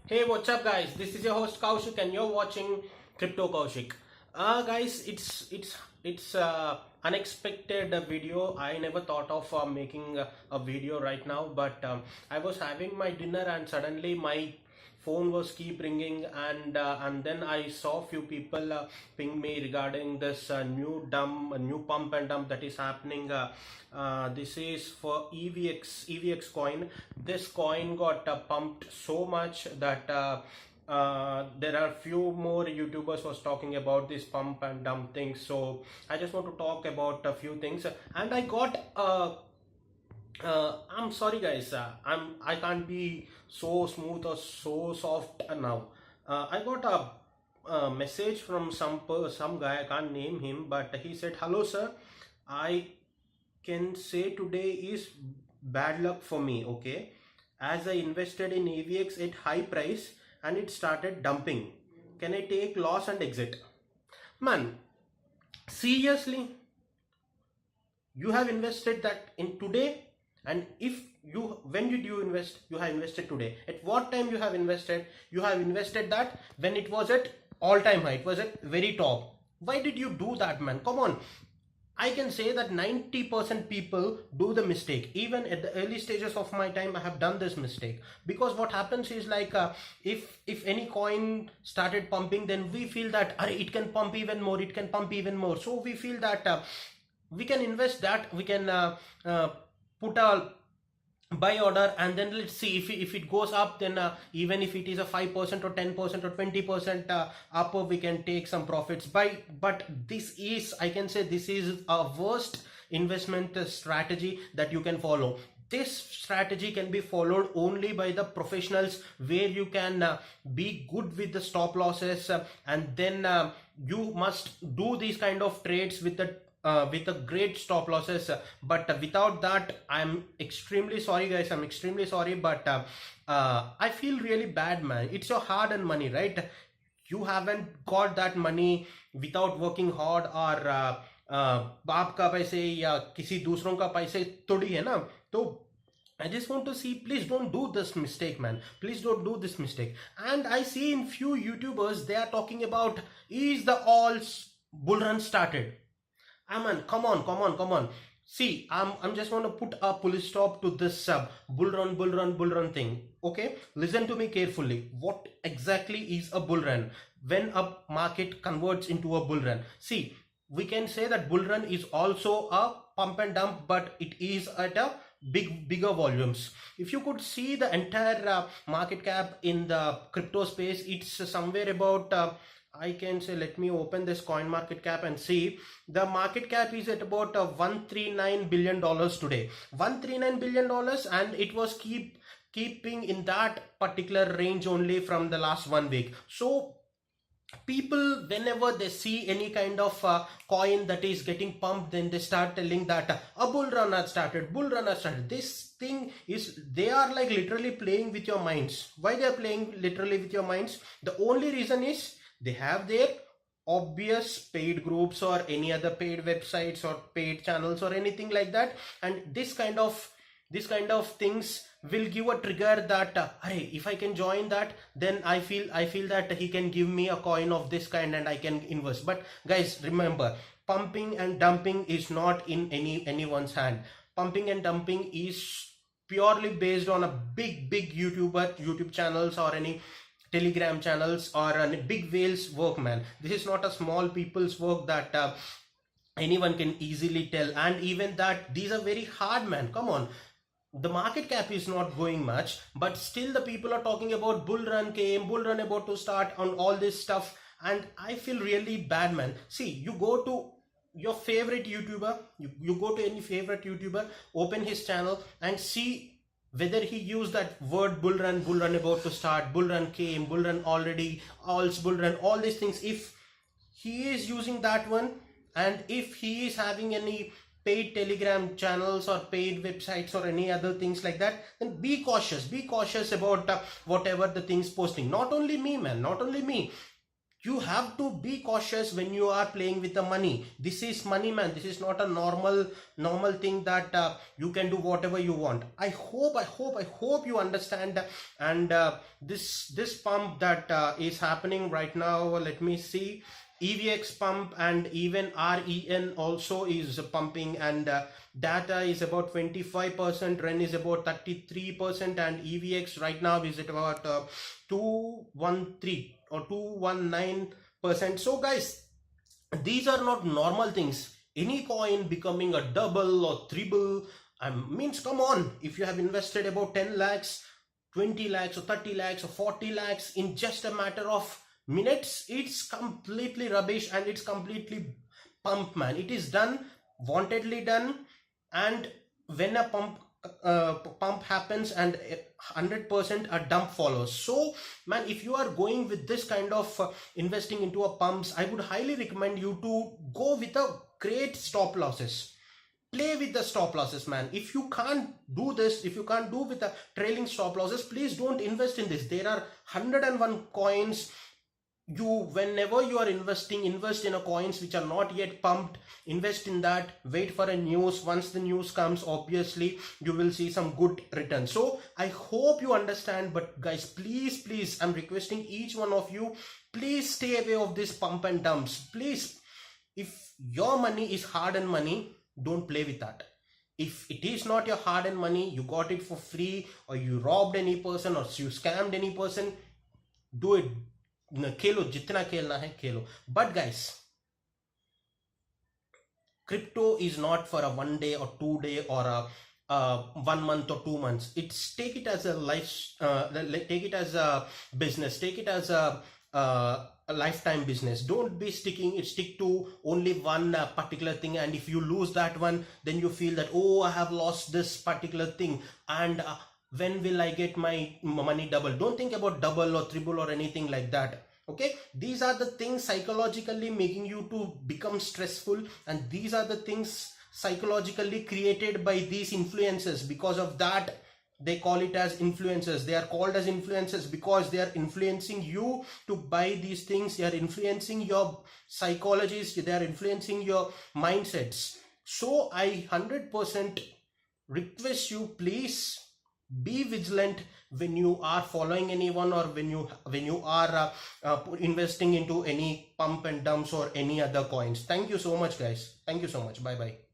Hey, what's up, guys? This is your host Kaushik, and you're watching Crypto Kaushik. Guys, it's unexpected video. I never thought of making a video right now, but I was having my dinner and suddenly my phone was keep ringing, and then I saw few people ping me regarding this new pump and dump that is happening. This is for EVX coin. This coin got pumped so much that there are few more YouTubers was talking about this pump and dump thing. So I just want to talk about a few things, and I got I'm sorry, guys. I can't be so smooth or so soft now. I got a message from some guy. I can't name him, but he said, "Hello, sir. I can say today is bad luck for me. Okay, as I invested in AVX at high price and it started dumping. Can I take loss and exit?" Man, seriously, you have invested that in today, and if you when did you invest? You have invested today. At what time you have invested? You have invested that when it was at all-time high, it was at very top. Why did you do that, man? Come on. I can say that 90% people do the mistake. Even at the early stages of my time, I have done this mistake. Because what happens is like if any coin started pumping, then we feel that it can pump even more, it can pump even more. So we feel that we can invest that, we can put a buy order, and then let's see if it goes up, then even if it is a 5% or 10% or 20% up, we can take some profits by. But this is, I can say, this is a worst investment strategy that you can follow. This strategy can be followed only by the professionals, where you can be good with the stop losses, and then you must do these kind of trades with a great stop losses. But without that, I'm extremely sorry, guys. I'm extremely sorry, but I feel really bad, man. It's your hard-earned money, right? You haven't got that money without working hard, or बाप का पैसे या किसी दूसरों का पैसे थोड़ी है ना. तो I just want to see, please don't do this mistake, man. Please don't do this mistake. And I see in few YouTubers, they are talking about, is the all bull run started? Man, come on. See, I'm just want to put a full stop to this bull run thing. Okay, listen to me carefully. What exactly is a bull run? When a market converts into a bull run, see, we can say that bull run is also a pump and dump, but it is at a bigger volumes. If you could see the entire market cap in the crypto space, it's somewhere about I can say, let me open this coin market cap and see. The market cap is at about $139 billion today. $139 billion, and it was keeping in that particular range only from the last 1 week. So people, whenever they see any kind of coin that is getting pumped, then they start telling that a bull run has started, this thing is, they are like literally playing with your minds. Why they are playing literally with your minds? The only reason is they have their obvious paid groups or any other paid websites or paid channels or anything like that, and this kind of things will give a trigger that if I can join that, then I feel that he can give me a coin of this kind and I can invest. But guys, remember, pumping and dumping is not in anyone's hand. Pumping and dumping is purely based on a big YouTube channels or any Telegram channels or a big whales work, man. This is not a small people's work that anyone can easily tell. And even that, these are very hard, man. Come on. The market cap is not going much, but still the people are talking about bull run came, bull run about to start, on all this stuff. And I feel really bad, man. See, you go to your favorite YouTuber, you go to any favorite YouTuber, open his channel and see whether he used that word bull run about to start, bull run came, bull run already, alls bull run, all these things. If he is using that one, and if he is having any paid Telegram channels or paid websites or any other things like that, then be cautious about whatever the things posting. Not only me, man, not only me. you have to be cautious when you are playing with the money. This is money, man. This is not a normal thing that you can do whatever you want. I hope you understand. And this pump that is happening right now, let me see, EVX pump, and even REN also is pumping, and data is about 25%, REN is about 33%, and EVX right now is at about 213 or 219%. So guys, these are not normal things. Any coin becoming a double or triple, means, come on, if you have invested about 10 lakhs, 20 lakhs or 30 lakhs or 40 lakhs in just a matter of minutes, it's completely rubbish, and it's completely pump, man. It is done, wantedly done. And when a pump happens, and 100% a dump follows. So man, if you are going with this kind of investing into a pumps, I would highly recommend you to go with a great stop losses. Play with the stop losses, man. If you can't do this, if you can't do with the trailing stop losses, please don't invest in this. There are 101 coins. Whenever you are investing, invest in a coins which are not yet pumped. Invest in that, wait for a news. Once the news comes, obviously you will see some good return. So I hope you understand. But guys, please, I'm requesting each one of you, please stay away of this pump and dumps. Please, if your money is hard-earned money, don't play with that. If it is not your hard-earned money, you got it for free, or you robbed any person, or you scammed any person, do it. खेलो, जितना खेलना है खेलो. But guys, crypto is not for a 1 day or 2 day or a 1 month or 2 months. Take it as a take it as a business, take it as a lifetime business. Don't be stick to only one particular thing, and if you lose that one, then you feel that, oh, I have lost this particular thing, and when will I get my money double? Don't think about double or triple or anything like that. Okay, these are the things psychologically making you to become stressful, and these are the things psychologically created by these influencers. Because of that, they call it as influencers. They are called as influencers because they are influencing you to buy these things. They are influencing your psychologies, they are influencing your mindsets. So I 100% request you, please be vigilant when you are following anyone, or when you are investing into any pump and dumps or any other coins. Thank you so much, guys. Thank you so much. Bye bye.